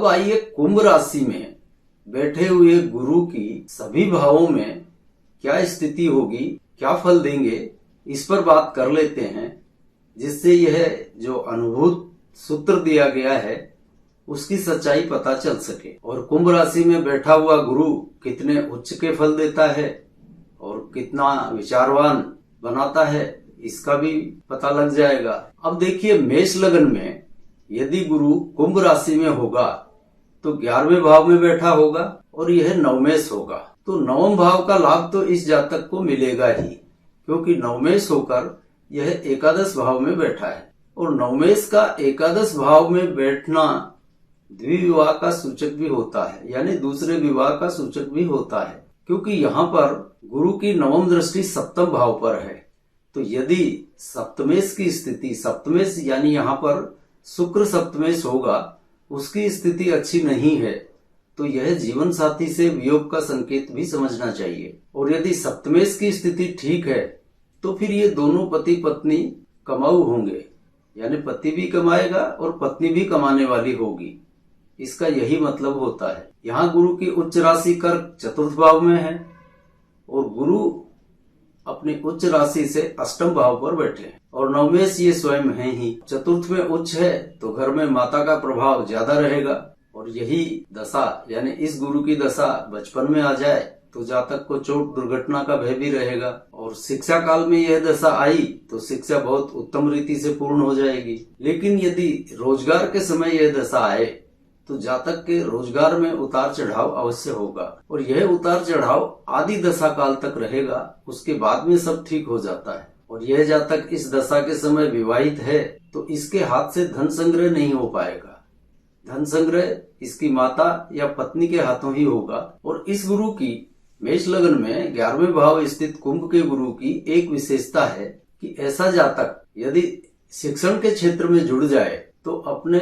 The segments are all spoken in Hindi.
अब आइए कुंभ राशि में बैठे हुए गुरु की सभी भावों में क्या स्थिति होगी, क्या फल देंगे, इस पर बात कर लेते हैं, जिससे यह जो अनुभूत सूत्र दिया गया है उसकी सच्चाई पता चल सके। और कुंभ राशि में बैठा हुआ गुरु कितने उच्च के फल देता है और कितना विचारवान बनाता है इसका भी पता लग जाएगा। अब देखिए, मेष लगन में यदि गुरु कुंभ राशि में होगा तो 11वें भाव में बैठा होगा और यह नवमेश होगा, तो नवम भाव का लाभ तो इस जातक को मिलेगा ही, क्योंकि नवमेश होकर यह एकादश भाव में बैठा है। और नवमेश का एकादश भाव में बैठना द्विविवाह का सूचक भी होता है, यानी दूसरे विवाह का सूचक भी होता है, क्योंकि यहाँ पर गुरु की नवम दृष्टि सप्तम भाव पर है। तो यदि सप्तमेश की स्थिति, सप्तमेश यानी यहाँ पर शुक्र सप्तमेश होगा, उसकी स्थिति अच्छी नहीं है, तो यह जीवन साथी से वियोग का संकेत भी समझना चाहिए। और यदि सप्तमेश की स्थिति ठीक है तो फिर ये दोनों पति पत्नी कमाऊ होंगे, यानी पति भी कमाएगा और पत्नी भी कमाने वाली होगी, इसका यही मतलब होता है। यहाँ गुरु की उच्च राशि कर्क चतुर्थ भाव में है और गुरु अपनी उच्च राशि से अष्टम भाव पर बैठे हैं और नवमेश ये स्वयं है ही। चतुर्थ में उच्च है तो घर में माता का प्रभाव ज्यादा रहेगा और यही दशा यानी इस गुरु की दशा बचपन में आ जाए तो जातक को चोट दुर्घटना का भय भी रहेगा। और शिक्षा काल में यह दशा आई तो शिक्षा बहुत उत्तम रीति से पूर्ण हो जाएगी। लेकिन यदि रोजगार के समय यह दशा आए तो जातक के रोजगार में उतार चढ़ाव अवश्य होगा और यह उतार चढ़ाव आदि दशा काल तक रहेगा, उसके बाद में सब ठीक हो जाता है। और यह जातक इस दशा के समय विवाहित है तो इसके हाथ से धन संग्रह नहीं हो पाएगा, धन संग्रह इसकी माता या पत्नी के हाथों ही होगा। और इस गुरु की मेष लगन में 11वें भाव स्थित कुंभ के गुरु की एक विशेषता है कि ऐसा जातक यदि शिक्षण के क्षेत्र में जुड़ जाए तो अपने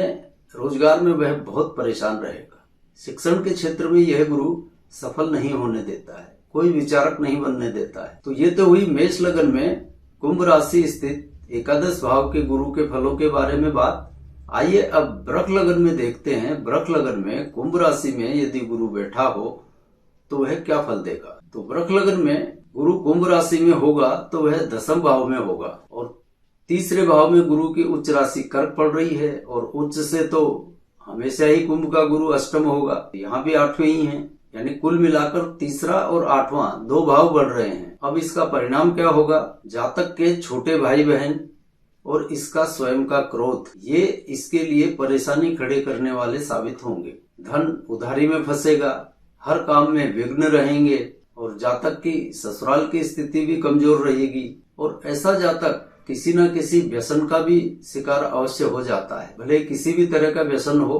रोजगार में वह बहुत परेशान रहेगा। शिक्षण के क्षेत्र में यह गुरु सफल नहीं होने देता है, कोई विचारक नहीं बनने देता है। तो ये तो हुई मेष लगन में कुंभ राशि स्थित एकादश भाव के गुरु के फलों के बारे में बात। आइए अब वृक लगन में देखते हैं। वृक लगन में कुंभ राशि में यदि गुरु बैठा हो तो वह क्या फल देगा। तो वृक लगन में गुरु कुंभ राशि में होगा तो वह दसम भाव में होगा और तीसरे भाव में गुरु की उच्च राशि कर्क पड़ रही है और उच्च से तो हमेशा ही कुंभ का गुरु अष्टम होगा, यहाँ भी 8वें ही हैं, यानी कुल मिलाकर तीसरा और 8वां 2 भाव बढ़ रहे हैं। अब इसका परिणाम क्या होगा, जातक के छोटे भाई बहन और इसका स्वयं का क्रोध ये इसके लिए परेशानी खड़े करने वाले साबित होंगे। धन उधारी में फंसेगा, हर काम में विघ्न रहेंगे और जातक की ससुराल की स्थिति भी कमजोर रहेगी और ऐसा जातक किसी न किसी व्यसन का भी शिकार अवश्य हो जाता है। भले किसी भी तरह का व्यसन हो,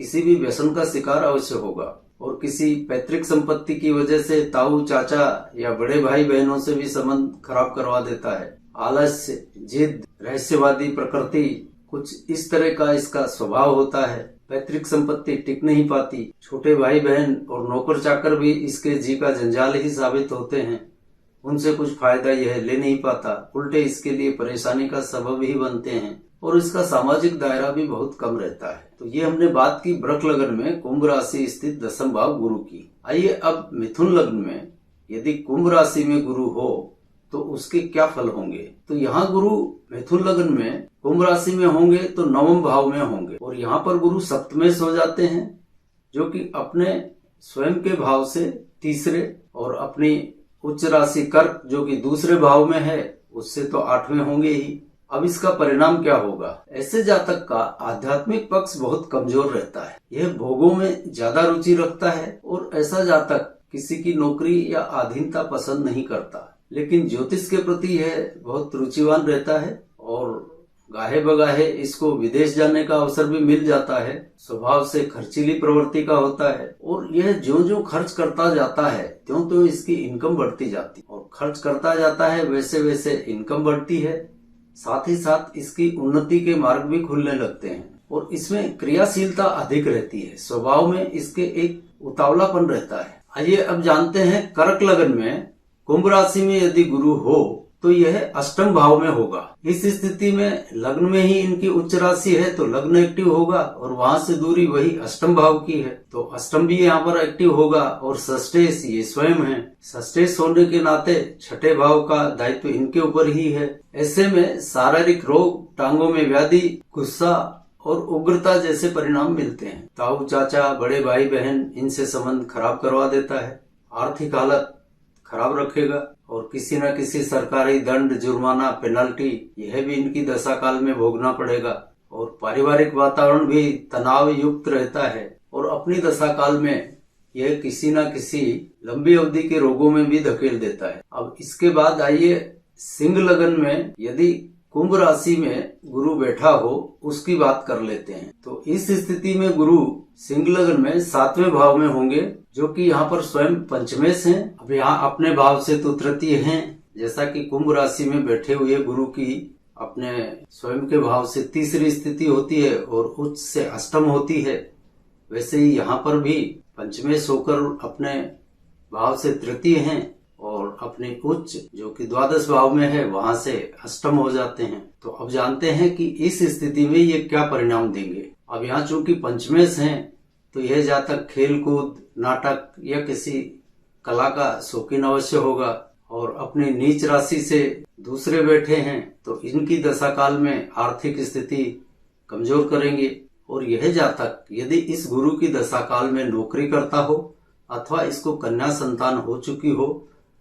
किसी भी व्यसन का शिकार अवश्य होगा और किसी पैतृक संपत्ति की वजह से ताऊ चाचा या बड़े भाई बहनों से भी संबंध खराब करवा देता है। आलस्य, जिद, रहस्यवादी प्रकृति, कुछ इस तरह का इसका स्वभाव होता है। पैतृक संपत्ति टिक नहीं पाती, छोटे भाई बहन और नौकर चाकर भी इसके जी का जंजाल ही साबित होते हैं, उनसे कुछ फायदा यह ले नहीं पाता, उल्टे इसके लिए परेशानी का सबब ही बनते हैं और इसका सामाजिक दायरा भी बहुत कम रहता है। तो ये हमने बात की वृक लगन में कुंभ राशि स्थित दसम भाव गुरु की। आइए अब मिथुन लग्न में यदि कुंभ राशि में गुरु हो तो उसके क्या फल होंगे। तो यहाँ गुरु मिथुन लग्न में कुंभ राशि में होंगे तो नवम भाव में होंगे और यहाँ पर गुरु सप्तमेश हो जाते हैं, जो कि अपने स्वयं के भाव से तीसरे और अपनी उच्च राशि कर्क जो कि दूसरे भाव में है उससे तो 8वें होंगे ही। अब इसका परिणाम क्या होगा, ऐसे जातक का आध्यात्मिक पक्ष बहुत कमजोर रहता है, यह भोगों में ज्यादा रुचि रखता है और ऐसा जातक किसी की नौकरी या अधीनता पसंद नहीं करता, लेकिन ज्योतिष के प्रति यह बहुत रुचिवान रहता है और गाहे बगाहे इसको विदेश जाने का अवसर भी मिल जाता है। स्वभाव से खर्चीली प्रवृत्ति का होता है और यह जो खर्च करता जाता है त्यों तो इसकी इनकम बढ़ती जाती और खर्च करता जाता है वैसे वैसे इनकम बढ़ती है, साथ ही साथ इसकी उन्नति के मार्ग भी खुलने लगते हैं और इसमें क्रियाशीलता अधिक रहती है। स्वभाव में इसके एक उतावलापन रहता है। आइए अब जानते हैं कर्क लगन में कुंभ राशि में यदि गुरु हो तो यह अष्टम भाव में होगा। इस स्थिति में लग्न में ही इनकी उच्च राशि है तो लग्न एक्टिव होगा और वहां से दूरी वही अष्टम भाव की है तो अष्टम भी यहाँ पर एक्टिव होगा। और षष्ठेश ये स्वयं है, षष्ठेश होने के नाते छठे भाव का दायित्व इनके ऊपर ही है। ऐसे में शारीरिक रोग, टांगों में व्याधि, गुस्सा और उग्रता जैसे परिणाम मिलते हैं। ताऊ चाचा, बड़े भाई बहन, इनसे संबंध खराब करवा देता है, आर्थिक हालत खराब रखेगा और किसी न किसी सरकारी दंड, जुर्माना, पेनल्टी यह भी इनकी दशा काल में भोगना पड़ेगा। और पारिवारिक वातावरण भी तनाव युक्त रहता है और अपनी दशा काल में यह किसी न किसी लंबी अवधि के रोगों में भी धकेल देता है। अब इसके बाद आइए सिंह लगन में यदि कुंभ राशि में गुरु बैठा हो उसकी बात कर लेते हैं। तो इस स्थिति में गुरु सिंह लगन में 7वें भाव में होंगे जो कि यहाँ पर स्वयं पंचमेश हैं। अब यहाँ अपने भाव से तो तृतीय हैं, जैसा कि कुंभ राशि में बैठे हुए गुरु की अपने स्वयं के भाव से तीसरी स्थिति होती है और उच्च से अष्टम होती है, वैसे ही यहाँ पर भी पंचमेश होकर अपने भाव से तृतीय हैं और अपने उच्च जो कि द्वादश भाव में है वहां से अष्टम हो जाते हैं। तो अब जानते हैं कि इस स्थिति में ये क्या परिणाम देंगे। अब यहाँ चूंकि पंचमेश हैं तो यह जातक खेल कूद, नाटक या किसी कला का शौकीन अवश्य होगा और अपनी नीच राशि से दूसरे बैठे हैं तो इनकी दशा काल में आर्थिक स्थिति कमजोर करेंगे। और यह जातक यदि इस गुरु की दशा काल में नौकरी करता हो अथवा इसको कन्या संतान हो चुकी हो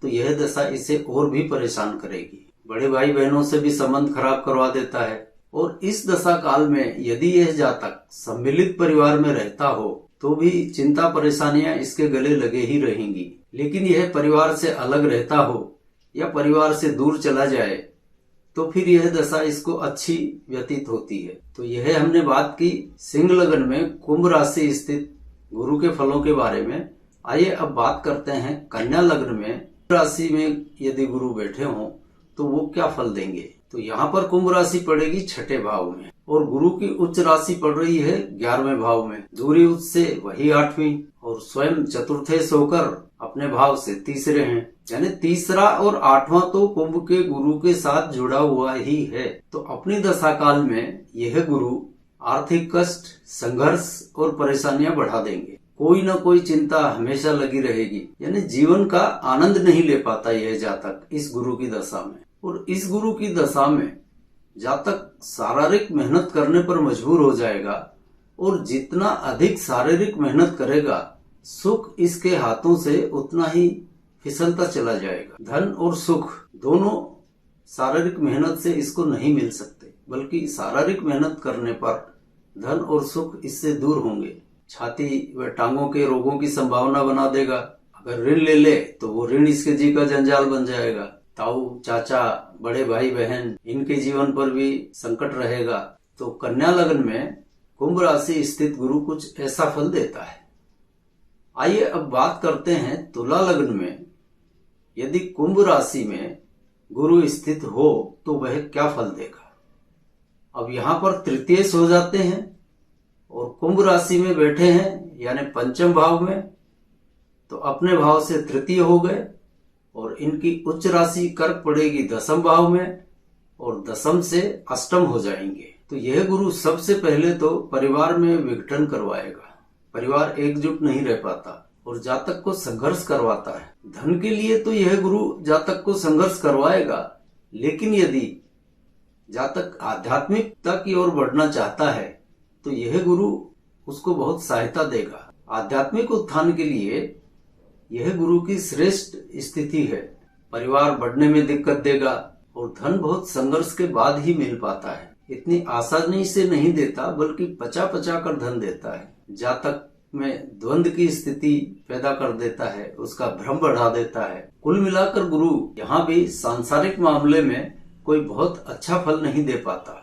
तो यह दशा इसे और भी परेशान करेगी। बड़े भाई बहनों से भी संबंध खराब करवा देता है। और इस दशा काल में यदि यह जातक सम्मिलित परिवार में रहता हो तो भी चिंता परेशानियां इसके गले लगे ही रहेंगी। लेकिन यह परिवार से अलग रहता हो या परिवार से दूर चला जाए तो फिर यह दशा इसको अच्छी व्यतीत होती है। तो यह हमने बात की सिंह लगन में कुंभ राशि स्थित गुरु के फलों के बारे में। आइए अब बात करते हैं कन्या लग्न में राशि में यदि गुरु बैठे हों तो वो क्या फल देंगे। तो यहाँ पर कुंभ राशि पड़ेगी छठे भाव में और गुरु की उच्च राशि पड़ रही है 11वें भाव में। दूरी उच्च से वही 8वीं और स्वयं चतुर्थेश होकर अपने भाव से तीसरे हैं, यानी तीसरा और 8वां तो कुंभ के गुरु के साथ जुड़ा हुआ ही है। तो अपनी दशा काल में यह गुरु आर्थिक कष्ट, संघर्ष और परेशानियां बढ़ा देंगे। कोई न कोई चिंता हमेशा लगी रहेगी, यानी जीवन का आनंद नहीं ले पाता यह जातक इस गुरु की दशा में। और इस गुरु की दशा में जातक शारीरिक मेहनत करने पर मजबूर हो जाएगा और जितना अधिक शारीरिक मेहनत करेगा सुख इसके हाथों से उतना ही फिसलता चला जाएगा। धन और सुख दोनों शारीरिक मेहनत से इसको नहीं मिल सकते, बल्कि शारीरिक मेहनत करने पर धन और सुख इससे दूर होंगे। छाती व टांगों के रोगों की संभावना बना देगा। अगर ऋण ले ले तो वो ऋण इसके जी का जंजाल बन जाएगा। ताऊ चाचा, बड़े भाई बहन, इनके जीवन पर भी संकट रहेगा। तो कन्या लग्न में कुंभ राशि स्थित गुरु कुछ ऐसा फल देता है। आइए अब बात करते हैं तुला लग्न में यदि कुंभ राशि में गुरु स्थित हो तो वह क्या फल देगा। अब यहाँ पर तृतीयेश हो जाते हैं और कुंभ राशि में बैठे हैं यानी पंचम भाव में, तो अपने भाव से तृतीय हो गए और इनकी उच्च राशि कर्क पड़ेगी 10वें भाव में और 10वें से अष्टम हो जाएंगे। तो यह गुरु सबसे पहले तो परिवार में विघटन करवाएगा। परिवार एकजुट नहीं रह पाता और जातक को संघर्ष करवाता है। धन के लिए तो यह गुरु जातक को संघर्ष करवाएगा, लेकिन यदि जातक आध्यात्मिकता की ओर बढ़ना चाहता है तो यह गुरु उसको बहुत सहायता देगा। आध्यात्मिक उत्थान के लिए यह गुरु की श्रेष्ठ स्थिति है। परिवार बढ़ने में दिक्कत देगा और धन बहुत संघर्ष के बाद ही मिल पाता है। इतनी आसानी से नहीं देता, बल्कि पचा पचा कर धन देता है। जातक में द्वंद की स्थिति पैदा कर देता है, उसका भ्रम बढ़ा देता है। कुल मिलाकर गुरु यहाँ भी सांसारिक मामले में कोई बहुत अच्छा फल नहीं दे पाता।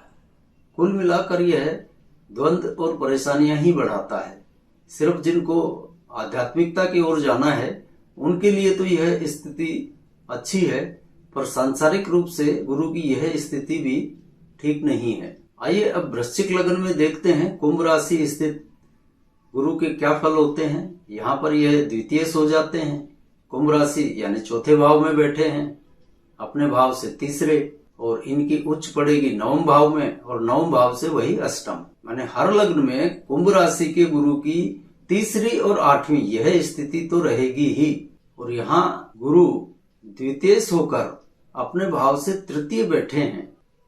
कुल मिलाकर यह द्वंद और परेशानियां ही बढ़ाता है। सिर्फ जिनको आध्यात्मिकता की ओर जाना है उनके लिए तो यह स्थिति अच्छी है, पर सांसारिक रूप से गुरु की यह स्थिति भी ठीक नहीं है। आइए अब वृश्चिक लग्न में देखते हैं कुंभ राशि स्थित गुरु के क्या फल होते हैं। यहाँ पर यह द्वितीयेश हो जाते हैं। कुंभ राशि यानी चौथे भाव में बैठे हैं अपने भाव से तीसरे, और इनकी उच्च पड़ेगी नवम भाव में, और नवम भाव से वही अष्टम। माने हर लग्न में कुंभ राशि के गुरु की तीसरी और आठवीं यह स्थिति तो रहेगी ही। और यहाँ गुरु द्वितीय होकर अपने भाव से तृतीय बैठे हैं,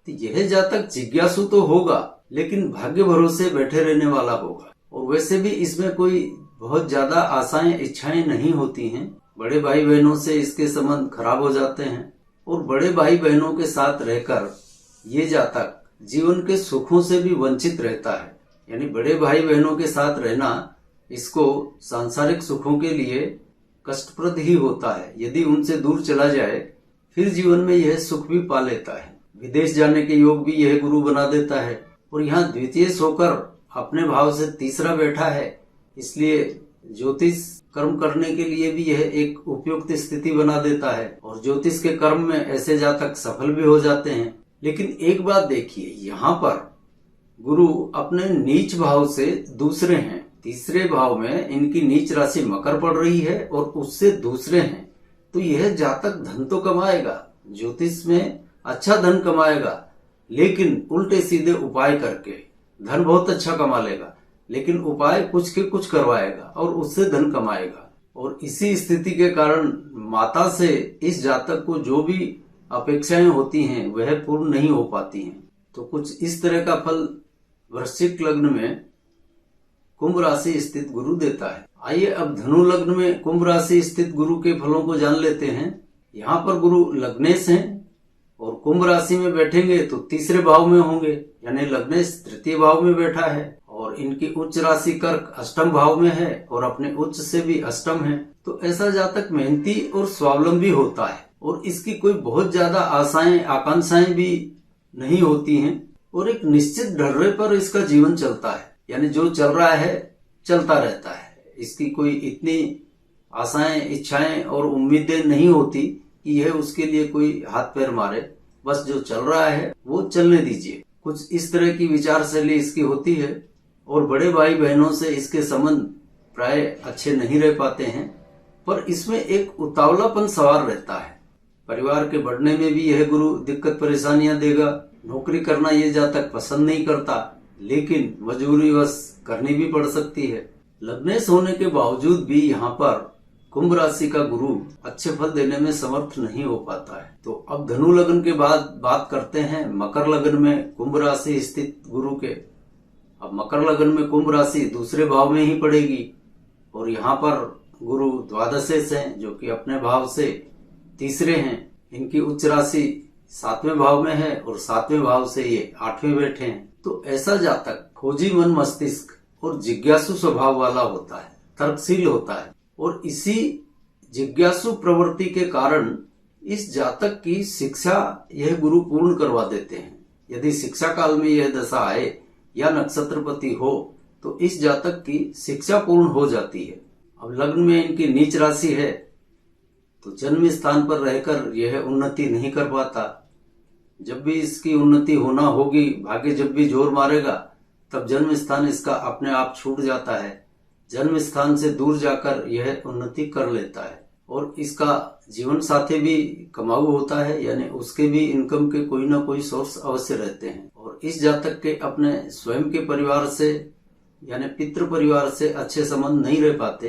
तो यह जातक जिज्ञासु तो होगा लेकिन भाग्य भरोसे बैठे रहने वाला होगा। और वैसे भी इसमें कोई बहुत ज्यादा आशाएं इच्छाएं नहीं होती हैं। बड़े भाई बहनों से इसके संबंध खराब हो जाते हैं, और बड़े भाई बहनों के साथ रहकर ये जातक जीवन के सुखों से भी वंचित रहता है। यानी बड़े भाई बहनों के साथ रहना इसको सांसारिक सुखों के लिए कष्टप्रद ही होता है। यदि उनसे दूर चला जाए फिर जीवन में यह सुख भी पा लेता है। विदेश जाने के योग भी यह गुरु बना देता है। और यहाँ द्वितीय होकर अपने भाव से तीसरा बैठा है, इसलिए ज्योतिष कर्म करने के लिए भी यह एक उपयुक्त स्थिति बना देता है। और ज्योतिष के कर्म में ऐसे जातक सफल भी हो जाते हैं। लेकिन एक बात देखिए, यहाँ पर गुरु अपने नीच भाव से दूसरे हैं। तीसरे भाव में इनकी नीच राशि मकर पड़ रही है और उससे दूसरे हैं, तो यह जातक धन तो कमाएगा, ज्योतिष में अच्छा धन कमाएगा, लेकिन उल्टे सीधे उपाय करके धन बहुत अच्छा कमा लेगा, लेकिन उपाय कुछ के कुछ करवाएगा और उससे धन कमाएगा। और इसी स्थिति के कारण माता से इस जातक को जो भी अपेक्षाएं होती हैं वह पूर्ण नहीं हो पाती हैं। तो कुछ इस तरह का फल वृश्चिक लग्न में कुंभ राशि स्थित गुरु देता है। आइए अब धनु लग्न में कुंभ राशि स्थित गुरु के फलों को जान लेते हैं। यहाँ पर गुरु लग्नेश हैं और कुंभ राशि में बैठेंगे तो तीसरे भाव में होंगे, यानी लग्नेश तृतीय भाव में बैठा है। और इनकी उच्च राशि कर्क अष्टम भाव में है और अपने उच्च से भी अष्टम है। तो ऐसा जातक मेहनती और स्वावलंबी होता है और इसकी कोई बहुत ज्यादा आशाएं आकांक्षाएं भी नहीं होती हैं और एक निश्चित ढर्रे पर इसका जीवन चलता है। यानी जो चल रहा है चलता रहता है। इसकी कोई इतनी आशाएं इच्छाएं और उम्मीदें नहीं होती कि यह उसके लिए कोई हाथ पैर मारे। बस जो चल रहा है वो चलने दीजिए। कुछ इस तरह की विचार शैली इसकी होती है। और बड़े भाई बहनों से इसके संबंध प्राय अच्छे नहीं रह पाते हैं, पर इसमें एक उतावलापन सवार रहता है। परिवार के बढ़ने में भी यह गुरु दिक्कत परेशानियां देगा। नौकरी करना ये जातक पसंद नहीं करता, लेकिन मजबूरीवश करनी भी पड़ सकती है। लग्नेश होने के बावजूद भी यहाँ पर कुंभ राशि का गुरु अच्छे फल देने में समर्थ नहीं हो पाता है। तो अब धनु लग्न के बाद बात करते हैं मकर लग्न में कुंभ राशि स्थित गुरु के। अब मकर लग्न में कुंभ राशि दूसरे भाव में ही पड़ेगी और यहाँ पर गुरु द्वादशेश हैं जो कि अपने भाव से तीसरे हैं। इनकी उच्च राशि सातवें भाव में है और सातवें भाव से ये आठवें बैठे हैं। तो ऐसा जातक खोजी मन मस्तिष्क और जिज्ञासु स्वभाव वाला होता है, तर्कशील होता है। और इसी जिज्ञासु प्रवृत्ति के कारण इस जातक की शिक्षा यह गुरु पूर्ण करवा देते हैं। यदि शिक्षा काल में यह दशा आए या नक्षत्रपति हो तो इस जातक की शिक्षा पूर्ण हो जाती है। अब लग्न में इनकी नीच राशि है तो जन्म स्थान पर रहकर यह उन्नति नहीं कर पाता। जब भी इसकी उन्नति होना होगी, भाग्य जब भी जोर मारेगा, तब जन्म स्थान इसका अपने आप छूट जाता है। जन्म स्थान से दूर जाकर यह उन्नति कर लेता है। और इसका जीवन साथी भी कमाऊ होता है, यानी उसके भी इनकम के कोई ना कोई सोर्स अवश्य रहते हैं। और इस जातक के अपने स्वयं के परिवार से यानी पितृ परिवार से अच्छे संबंध नहीं रह पाते।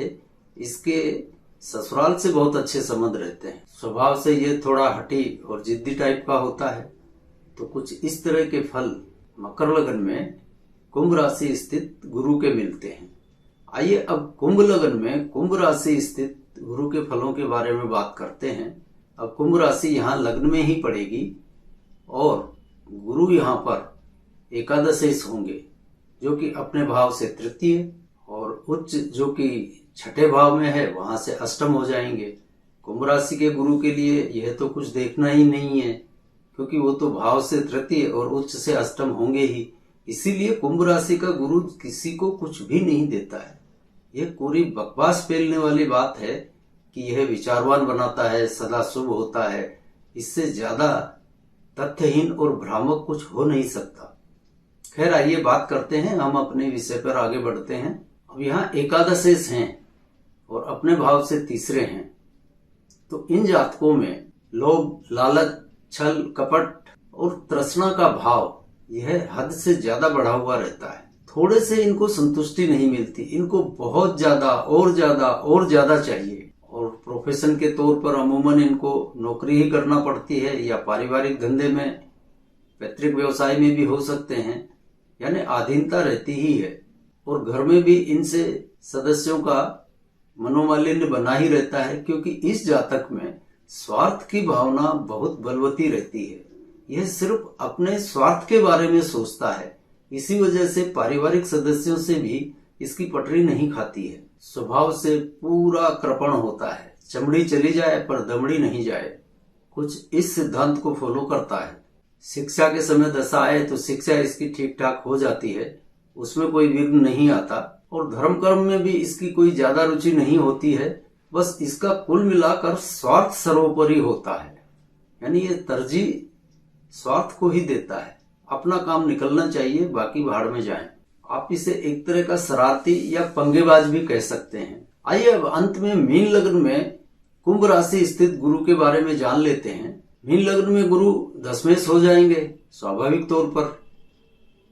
इसके ससुराल से बहुत अच्छे संबंध रहते हैं। स्वभाव से ये थोड़ा हठी और जिद्दी टाइप का होता है। तो कुछ इस तरह के फल मकर लग्न में कुंभ राशि स्थित गुरु के मिलते हैं। आइए अब कुंभ लग्न में कुंभ राशि स्थित गुरु के फलों के बारे में बात करते हैं। अब कुंभ राशि यहाँ लग्न में ही पड़ेगी और गुरु यहाँ पर एकादशेश होंगे जो कि अपने भाव से तृतीय और उच्च जो कि छठे भाव में है वहां से अष्टम हो जाएंगे। कुंभ राशि के गुरु के लिए यह तो कुछ देखना ही नहीं है, क्योंकि वो तो भाव से तृतीय और उच्च से अष्टम होंगे ही। इसीलिए कुंभ राशि का गुरु किसी को कुछ भी नहीं देता है। यह पूरी बकवास फैलने वाली बात है कि यह विचारवान बनाता है, सदा शुभ होता है। इससे ज्यादा तथ्यहीन और भ्रामक कुछ हो नहीं सकता। खैर आइए बात करते हैं, हम अपने विषय पर आगे बढ़ते हैं। अब यहाँ एकादशेश हैं और अपने भाव से तीसरे हैं। तो इन जातकों में लोभ, लालच, छल, कपट और तृष्णा का भाव यह हद से ज्यादा बढ़ा हुआ रहता है। थोड़े से इनको संतुष्टि नहीं मिलती, इनको बहुत ज्यादा और ज्यादा और ज्यादा चाहिए। और प्रोफेशन के तौर पर अमूमन इनको नौकरी ही करना पड़ती है या पारिवारिक धंधे में, पैतृक व्यवसाय में भी हो सकते हैं, यानी अधीनता रहती ही है। और घर में भी इनसे सदस्यों का मनोमालिन्य बना ही रहता है, क्योंकि इस जातक में स्वार्थ की भावना बहुत बलवती रहती है। यह सिर्फ अपने स्वार्थ के बारे में सोचता है, इसी वजह से पारिवारिक सदस्यों से भी इसकी पटरी नहीं खाती है। स्वभाव से पूरा कृपण होता है, चमड़ी चली जाए पर दमड़ी नहीं जाए, कुछ इस सिद्धांत को फॉलो करता है। शिक्षा के समय दशा आए तो शिक्षा इसकी ठीक ठाक हो जाती है, उसमें कोई विघ्न नहीं आता। और धर्म कर्म में भी इसकी कोई ज्यादा रुचि नहीं होती है, बस इसका कुल मिलाकर स्वार्थ सर्वोपरि होता है, यानी ये तरजीह स्वार्थ को ही देता है। अपना काम निकलना चाहिए, बाकी भाड़ में जाए। आप इसे एक तरह का शरारती या पंगेबाज भी कह सकते हैं। आइए अब अंत में मीन लग्न में कुंभ राशि स्थित गुरु के बारे में जान लेते हैं। मीन लग्न में गुरु दशमेश हो जाएंगे स्वाभाविक तौर पर,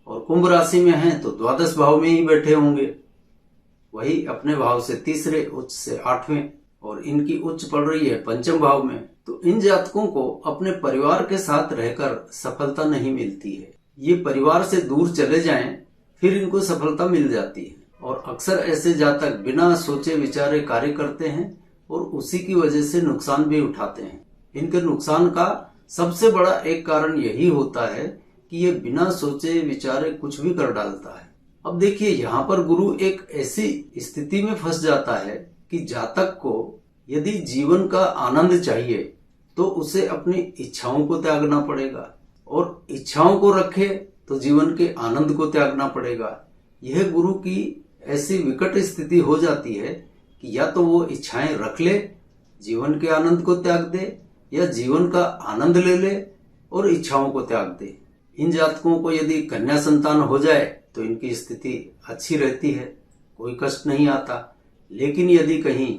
और कुंभ राशि में हैं तो द्वादश भाव में ही बैठे होंगे, वही अपने भाव से तीसरे, उच्च से आठवें, और इनकी उच्च पड़ रही है पंचम भाव में। तो इन जातकों को अपने परिवार के साथ रहकर सफलता नहीं मिलती है। ये परिवार से दूर चले जाएं, फिर इनको सफलता मिल जाती है। और अक्सर ऐसे जातक बिना सोचे विचारे कार्य करते हैं और उसी की वजह से नुकसान भी उठाते हैं। इनके नुकसान का सबसे बड़ा एक कारण यही होता है कि ये बिना सोचे विचारे कुछ भी कर डालता है। अब देखिए, यहाँ पर गुरु एक ऐसी स्थिति में फंस जाता है कि जातक को यदि जीवन का आनंद चाहिए तो उसे अपनी इच्छाओं को त्यागना पड़ेगा, और इच्छाओं को रखे तो जीवन के आनंद को त्यागना पड़ेगा। यह गुरु की ऐसी विकट स्थिति हो जाती है कि या तो वो इच्छाएं रख ले, जीवन के आनंद को त्याग दे, या जीवन का आनंद ले ले और इच्छाओं को त्याग दे। इन जातकों को यदि कन्या संतान हो जाए तो इनकी स्थिति अच्छी रहती है, कोई कष्ट नहीं आता। लेकिन यदि कहीं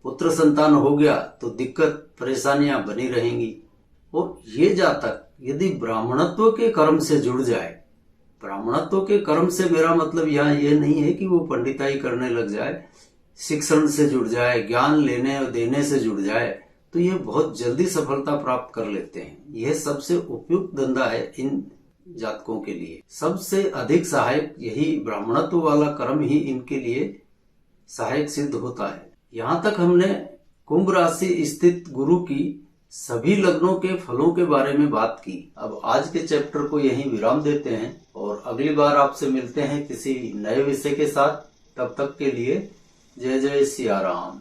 पुत्र संतान हो गया तो दिक्कत परेशानियां बनी रहेंगी। और ये जातक यदि ब्राह्मणत्व के कर्म से जुड़ जाए, ब्राह्मणत्व के कर्म से मेरा मतलब यहाँ ये नहीं है कि वो पंडिताई करने लग जाए, शिक्षण से जुड़ जाए, ज्ञान लेने और देने से जुड़ जाए, तो ये बहुत जल्दी सफलता प्राप्त कर लेते हैं। यह सबसे उपयुक्त धंधा है इन जातकों के लिए। सबसे अधिक सहायक यही ब्राह्मणत्व वाला कर्म ही इनके लिए सहायक सिद्ध होता है। यहाँ तक हमने कुंभ राशि स्थित गुरु की सभी लग्नों के फलों के बारे में बात की। अब आज के चैप्टर को यहीं विराम देते हैं और अगली बार आपसे मिलते हैं किसी नए विषय के साथ। तब तक के लिए जय जय सिया राम।